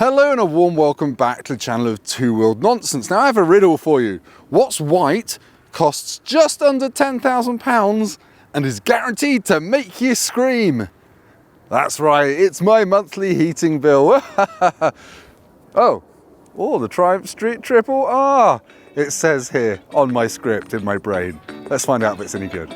Hello and a warm welcome back to the channel of Two Wheeled Nonsense. Now I have a riddle for you. What's white, costs just under £10,000 and is guaranteed to make you scream? That's right, it's my monthly heating bill. Oh, the Triumph Street Triple R. It says here on my script in my brain. Let's find out if it's any good.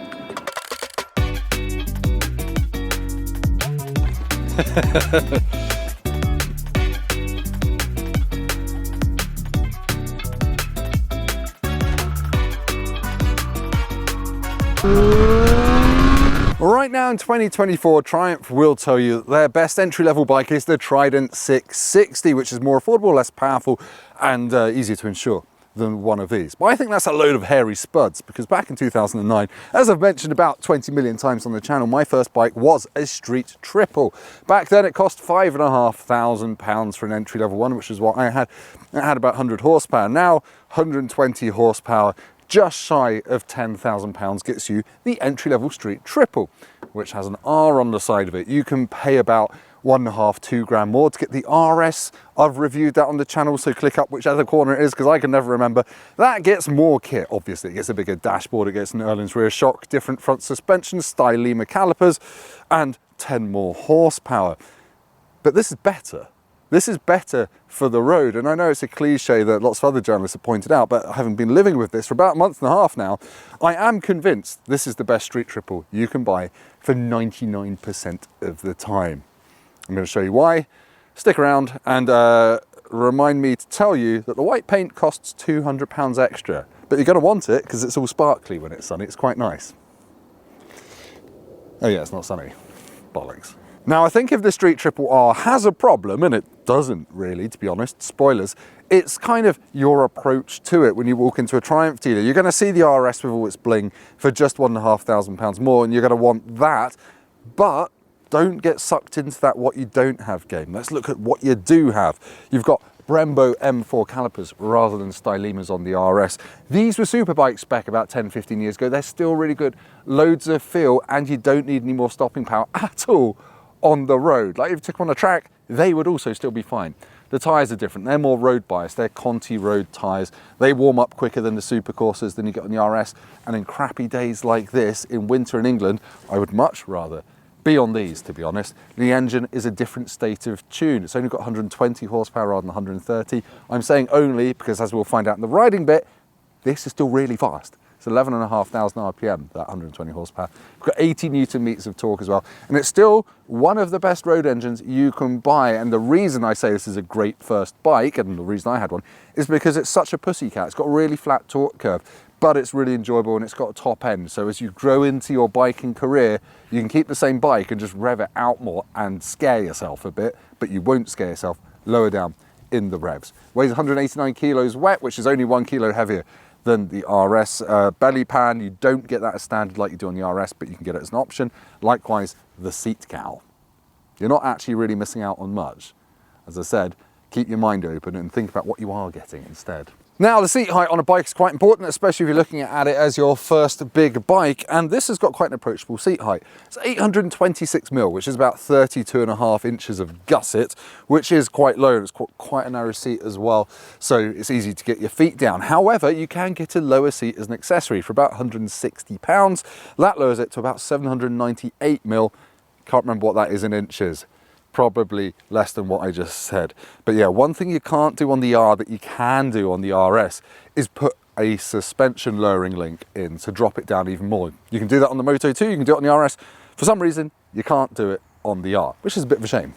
Right now in 2024, Triumph will tell you that their best entry-level bike is the Trident 660, which is more affordable, less powerful, and easier to insure than one of these. But I think that's a load of hairy spuds, because back in 2009, as I've mentioned about 20 million times on the channel, my first bike was a street triple. Back then it cost £5,500 for an entry-level one, which is what I had. It had about 100 horsepower. Now, 120 horsepower, just shy of £10,000 gets you the entry-level street triple, which has an R on the side of it. You can pay about £1.5–2 grand more to get the RS. I've reviewed that on the channel, so click up whichever corner it is because I can never remember. That gets more kit, obviously. It gets a bigger dashboard, it gets an Erlins rear shock, different front suspension, Stylema calipers, and 10 more horsepower. But this is better. This is better for the road, and I know it's a cliche that lots of other journalists have pointed out, but having been living with this for about a month and a half now, I am convinced this is the best street triple you can buy for 99% of the time. I'm going to show you why. Stick around and remind me to tell you that the white paint costs £200 extra, but you're going to want it because it's all sparkly when it's sunny. It's quite nice. Oh yeah, it's not sunny. Bollocks. Now, I think if the Street Triple R has a problem, and it doesn't really, to be honest, spoilers, it's kind of your approach to it when you walk into a Triumph dealer. You're going to see the RS with all its bling for just £1,500 more, and you're going to want that, but don't get sucked into that what you don't have game. Let's look at what you do have. You've got Brembo M4 calipers rather than Stylemas on the RS. These were superbike spec about 10–15 years ago. They're still really good. Loads of feel, and you don't need any more stopping power at all on the road. Like if you took them on a track, they would also still be fine. The tyres are different. They're more road biased. They're Conti road tyres. They warm up quicker than the Supercoursers than you get on the RS. And in crappy days like this, in winter in England, I would much rather be on these, to be honest. The engine is a different state of tune. It's only got 120 horsepower rather than 130. I'm saying only because, as we'll find out in the riding bit, this is still really fast. It's 11,500 RPM, that 120 horsepower. We've got 80 Newton meters of torque as well. And it's still one of the best road engines you can buy. And the reason I say this is a great first bike, and the reason I had one, is because it's such a pussycat. It's got a really flat torque curve, but it's really enjoyable and it's got a top end. So as you grow into your biking career, you can keep the same bike and just rev it out more and scare yourself a bit, but you won't scare yourself lower down in the revs. Weighs 189 kilos wet, which is only 1 kilo heavier than the RS. Belly pan, you don't get that as standard like you do on the RS, but you can get it as an option. Likewise, the seat cowl. You're not actually really missing out on much. As I said, keep your mind open and think about what you are getting instead. Now, the seat height on a bike is quite important, especially if you're looking at it as your first big bike, and this has got quite an approachable seat height. It's 826mm, which is about 32.5 inches of gusset, which is quite low, and it's quite a narrow seat as well, so it's easy to get your feet down. However, you can get a lower seat as an accessory for about £160. That lowers it to about 798mm. Can't remember what that is in inches. Probably less than what I just said. But yeah, one thing you can't do on the R that you can do on the RS is put a suspension lowering link in to drop it down even more. You can do that on the Moto 2, you can do it on the RS. For some reason, you can't do it on the R, which is a bit of a shame.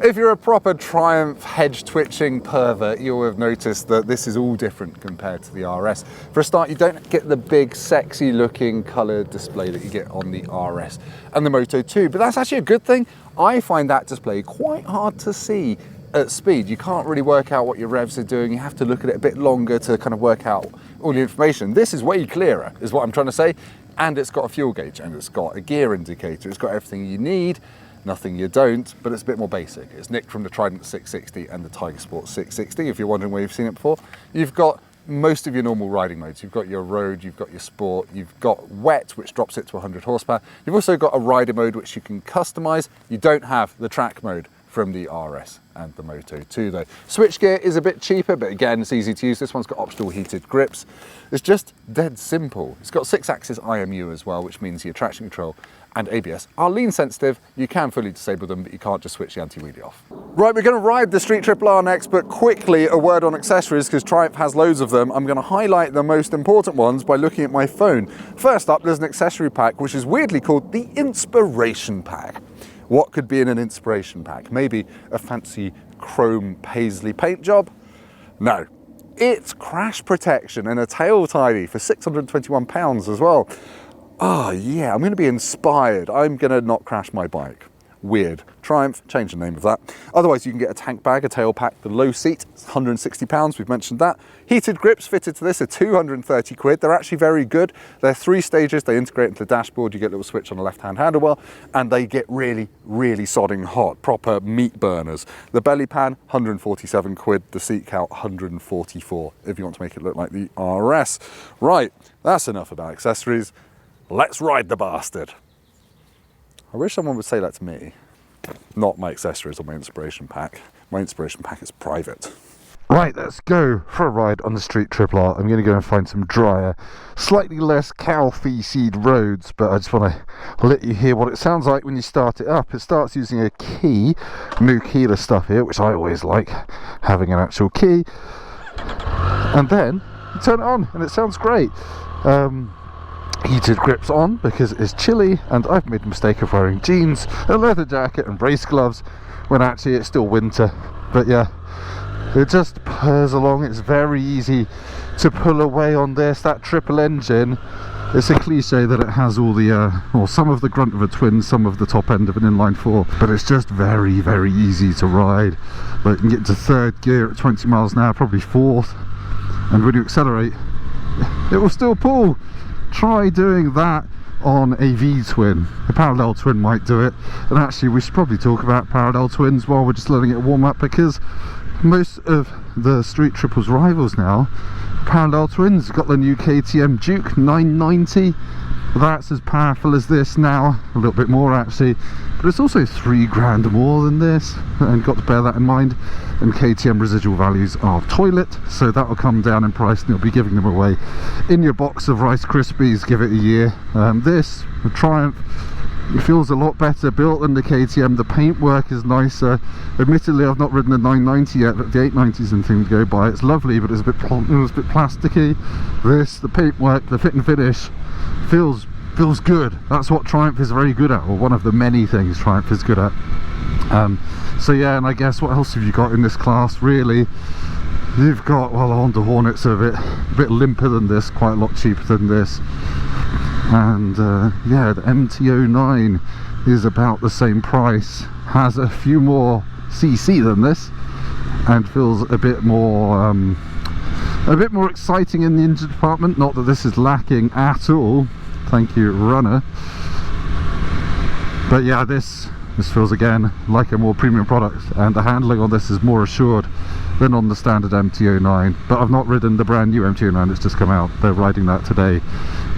If you're a proper Triumph hedge twitching pervert, you'll have noticed that this is all different compared to the RS. For a start, you don't get the big sexy looking coloured display that you get on the RS and the Moto 2, but that's actually a good thing. I find that display quite hard to see at speed. You can't really work out what your revs are doing. You have to look at it a bit longer to kind of work out all the information. This is way clearer, is what I'm trying to say. And it's got a fuel gauge, and it's got a gear indicator. It's got everything you need. Nothing you don't, but it's a bit more basic. It's nicked from the Trident 660 and the Tiger Sport 660, if you're wondering where you've seen it before. You've got most of your normal riding modes. You've got your road, you've got your sport, you've got wet, which drops it to 100 horsepower. You've also got a rider mode, which you can customize. You don't have the track mode from the RS and the Moto 2 though. Switchgear is a bit cheaper, but again, it's easy to use. This one's got optional heated grips. It's just dead simple. It's got 6-axis IMU as well, which means your traction control and ABS are lean sensitive. You can fully disable them, but you can't just switch the anti-wheelie off. Right, we're going to ride the Street Triple R next, but quickly a word on accessories because Triumph has loads of them. I'm going to highlight the most important ones by looking at my phone. First up, there's an accessory pack, which is weirdly called the Inspiration Pack. What could be in an Inspiration Pack? Maybe a fancy chrome paisley paint job? No. It's crash protection and a tail tidy for £621 as well. Oh yeah, I'm going to be inspired. I'm going to not crash my bike. Weird. Triumph, change the name of that. Otherwise, you can get a tank bag, a tail pack, the low seat, it's £160, we've mentioned that. Heated grips fitted to this are 230 quid. They're actually very good. They're 3 stages, they integrate into the dashboard, you get a little switch on the left-hand handlebar, and they get really, really sodding hot, proper meat burners. The belly pan, 147 quid, the seat count, 144, if you want to make it look like the RS. Right, that's enough about accessories. Let's ride the bastard. I wish someone would say that to me. Not my accessories or my Inspiration Pack. My Inspiration Pack is private. Right, let's go for a ride on the Street Triple R. I'm going to go and find some drier, slightly less cow feces roads, but I just want to let you hear what it sounds like when you start it up. It starts using a key, new keyless stuff here, which I always like, having an actual key. And then you turn it on and it sounds great. Heated grips on because it's chilly, and I've made the mistake of wearing jeans, a leather jacket and brace gloves when actually it's still winter. But yeah, it just purrs along. It's very easy to pull away on this. That triple engine, it's a cliche that it has all the or some of the grunt of a twin, some of the top end of an inline 4, but it's just very, very easy to ride. Like, you can get to 3rd gear at 20 miles an hour, probably 4th, and when you accelerate it will still pull. Try doing that on a V-twin. A parallel twin might do it, and actually we should probably talk about parallel twins while we're just letting it warm up, because most of the Street Triple's rivals now, parallel twins. Got the new KTM Duke 990, that's as powerful as this now, a little bit more actually, but it's also 3 grand more than this, and got to bear that in mind. And KTM residual values are toilet, so that will come down in price, and you'll be giving them away in your box of Rice Krispies. Give it a year. This, the Triumph, it feels a lot better built than the KTM. The paintwork is nicer. Admittedly, I've not ridden the 990 yet, but the 890s and things go by. It's lovely, but it's a bit plasticky. This, the paintwork, the fit and finish feels good. That's what Triumph is very good at, or one of the many things Triumph is good at. So yeah, and I guess what else have you got in this class really? You've got, well, the Honda Hornets are a bit limper than this, quite a lot cheaper than this. And yeah, the MT-09 is about the same price, has a few more cc than this, and feels a bit more exciting in the engine department. Not that this is lacking at all, thank you runner, but yeah, this feels again like a more premium product, and the handling on this is more assured than on the standard MT-09. But I've not ridden the brand new MT-09 that's just come out. They're riding that today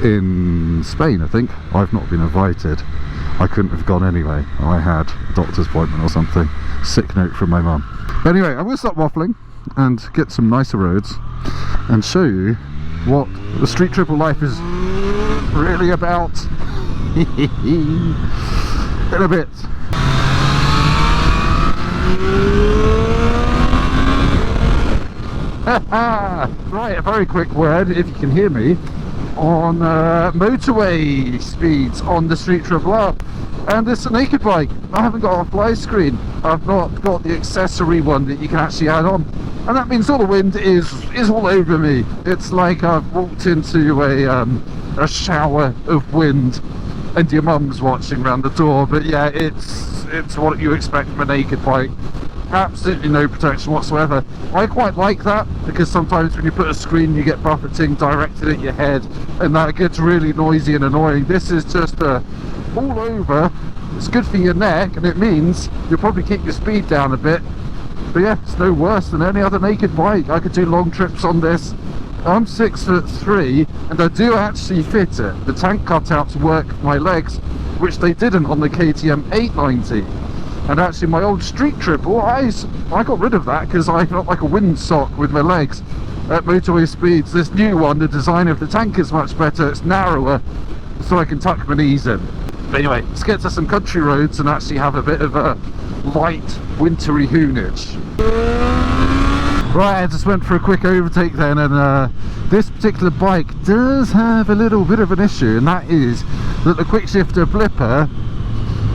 in Spain, I think. I've not been invited. I couldn't have gone anyway. I had a doctor's appointment or something. Sick note from my mum. Anyway, I'm going to stop waffling and get some nicer roads and show you what the Street Triple life is really about in a bit. Right, a very quick word, if you can hear me, on motorway speeds on the Street Triple R. And it's a naked bike. I haven't got a fly screen. I've not got the accessory one that you can actually add on, and that means all the wind is all over me. It's like I've walked into a shower of wind and your mum's watching around the door. But yeah, it's what you expect from a naked bike. Absolutely no protection whatsoever. I quite like that, because sometimes when you put a screen you get buffeting directed at your head, and that gets really noisy and annoying. This is just all over. It's good for your neck, and it means you'll probably keep your speed down a bit. But yeah, it's no worse than any other naked bike. I could do long trips on this. I'm 6'3", and I do actually fit it. The tank cutouts work my legs, which they didn't on the KTM 890. And actually my old street triple, I got rid of that because I felt like a windsock with my legs at motorway speeds. This new one, the design of the tank is much better, it's narrower, so I can tuck my knees in. But anyway, let's get to some country roads and actually have a bit of a light wintry hoonage. Right, I just went for a quick overtake then, and this particular bike does have a little bit of an issue, and that is that the quick shifter blipper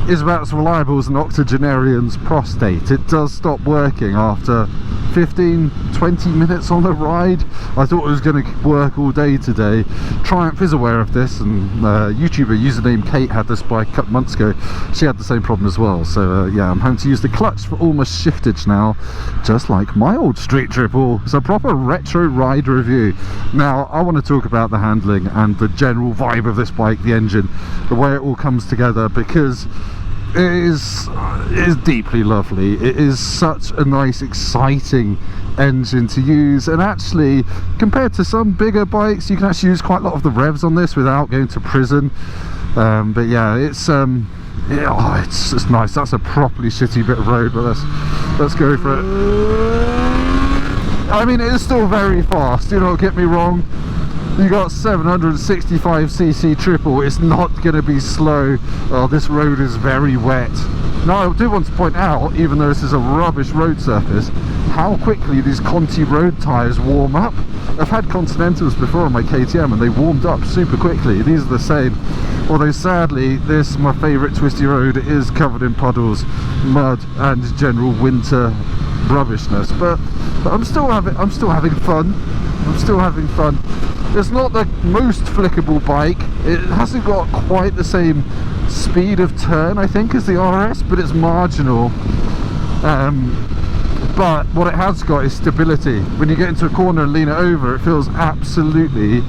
is about as reliable as an octogenarian's prostate. It does stop working after 15-20 minutes on the ride. I thought it was going to work all day today. Triumph is aware of this, and YouTuber username Kate had this bike a couple months ago. She had the same problem as well, so yeah, I'm having to use the clutch for all my shiftage now, just like my old street triple. It's a proper retro ride review. Now I want to talk about the handling and the general vibe of this bike, the engine, the way it all comes together, because it is deeply lovely. It is such a nice, exciting engine to use, and actually compared to some bigger bikes you can actually use quite a lot of the revs on this without going to prison. But yeah, it's just nice. That's a properly shitty bit of road, but let's go for it. I mean, it is still very fast, do not get me wrong. You got 765cc triple, it's not going to be slow. Oh, this road is very wet. Now I do want to point out, even though this is a rubbish road surface, how quickly these Conti road tyres warm up. I've had Continentals before on my KTM and they warmed up super quickly. These are the same, although sadly this, my favourite twisty road, is covered in puddles, mud and general winter rubbishness, but I'm still having fun. It's not the most flickable bike. It hasn't got quite the same speed of turn, I think, as the RS, but it's marginal. But what it has got is stability. When you get into a corner and lean it over, it feels absolutely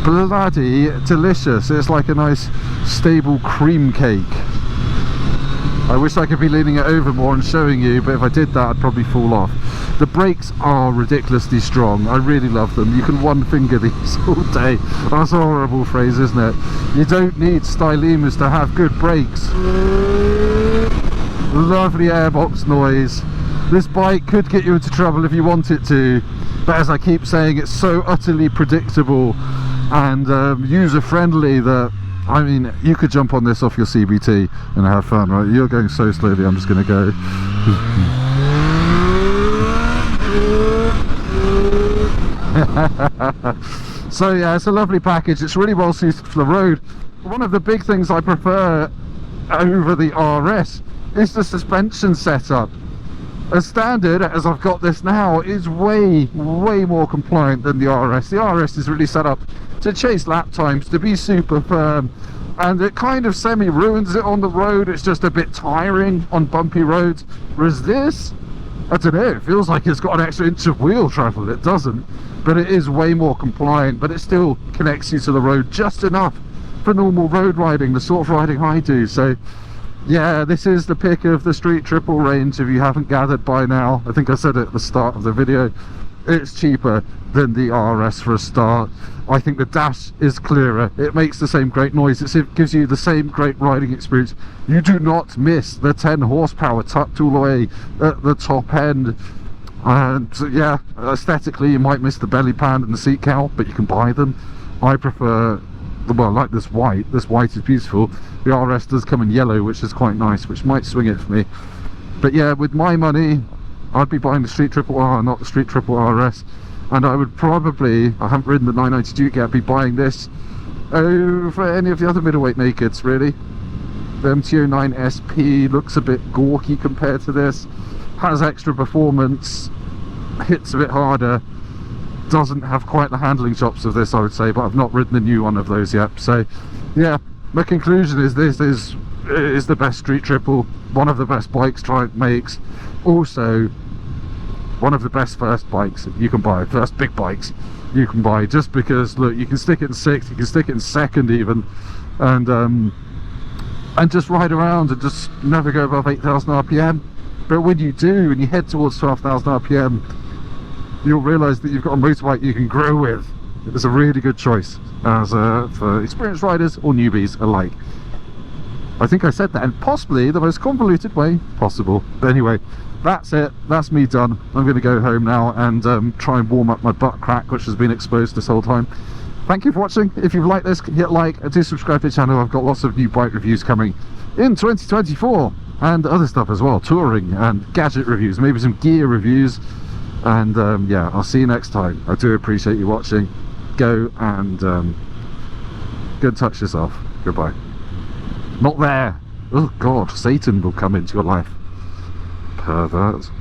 bloody delicious. It's like a nice stable cream cake. I wish I could be leaning it over more and showing you, but if I did that I'd probably fall off. The brakes are ridiculously strong. I really love them. You can one finger these all day. That's a horrible phrase, isn't it? You don't need stylemas to have good brakes. Lovely airbox noise. This bike could get you into trouble if you want it to, but as I keep saying, it's so utterly predictable and user-friendly that, I mean, you could jump on this off your CBT and have fun, right? You're going so slowly, I'm just going to go. So yeah, it's a lovely package. It's really well suited for the road. One of the big things I prefer over the RS is the suspension setup. As standard as I've got this now is way more compliant than the RS. The RS is really set up to chase lap times, to be super firm, and it kind of semi ruins it on the road. It's just a bit tiring on bumpy roads, whereas this, I don't know, it feels like it's got an extra inch of wheel travel. It doesn't, but it is way more compliant, but it still connects you to the road just enough for normal road riding, the sort of riding I do. So yeah, this is the pick of the street triple range, if you haven't gathered by now. I think I said it at the start of the video. It's cheaper than the RS for a start. I think the dash is clearer. It makes the same great noise. It gives you the same great riding experience. You do not miss the 10 horsepower tucked all the way at the top end. And yeah, aesthetically you might miss the belly pan and the seat cowl, but you can buy them. I prefer, well, like this white. This white is beautiful. The RS does come in yellow, which is quite nice, which might swing it for me. But yeah, with my money, I'd be buying the Street Triple R, not the Street Triple RS. And I would probably, I haven't ridden the 990 Duke yet, be buying this over any of the other middleweight nakeds, really. The MT-09 SP looks a bit gawky compared to this. Has extra performance, hits a bit harder, doesn't have quite the handling chops of this, I would say, but I've not ridden the new one of those yet. So yeah, my conclusion is this is the best street triple, one of the best bikes Trident makes, also one of the best first bikes you can buy, first big bikes you can buy, just because look, you can stick it in sixth, you can stick it in second even, and just ride around and just never go above 8,000 RPM. But when you do, and you head towards 12,000 RPM, you'll realise that you've got a motorbike you can grow with. It's a really good choice as for experienced riders or newbies alike. I think I said that in possibly the most convoluted way possible. But anyway, that's it. That's me done. I'm going to go home now and try and warm up my butt crack, which has been exposed this whole time. Thank you for watching. If you've liked this, hit like and do subscribe to the channel. I've got lots of new bike reviews coming in 2024 and other stuff as well, touring and gadget reviews, maybe some gear reviews. And yeah, I'll see you next time. I do appreciate you watching. Go and go and touch yourself. Goodbye. Not there. Oh God, Satan will come into your life. Pervert.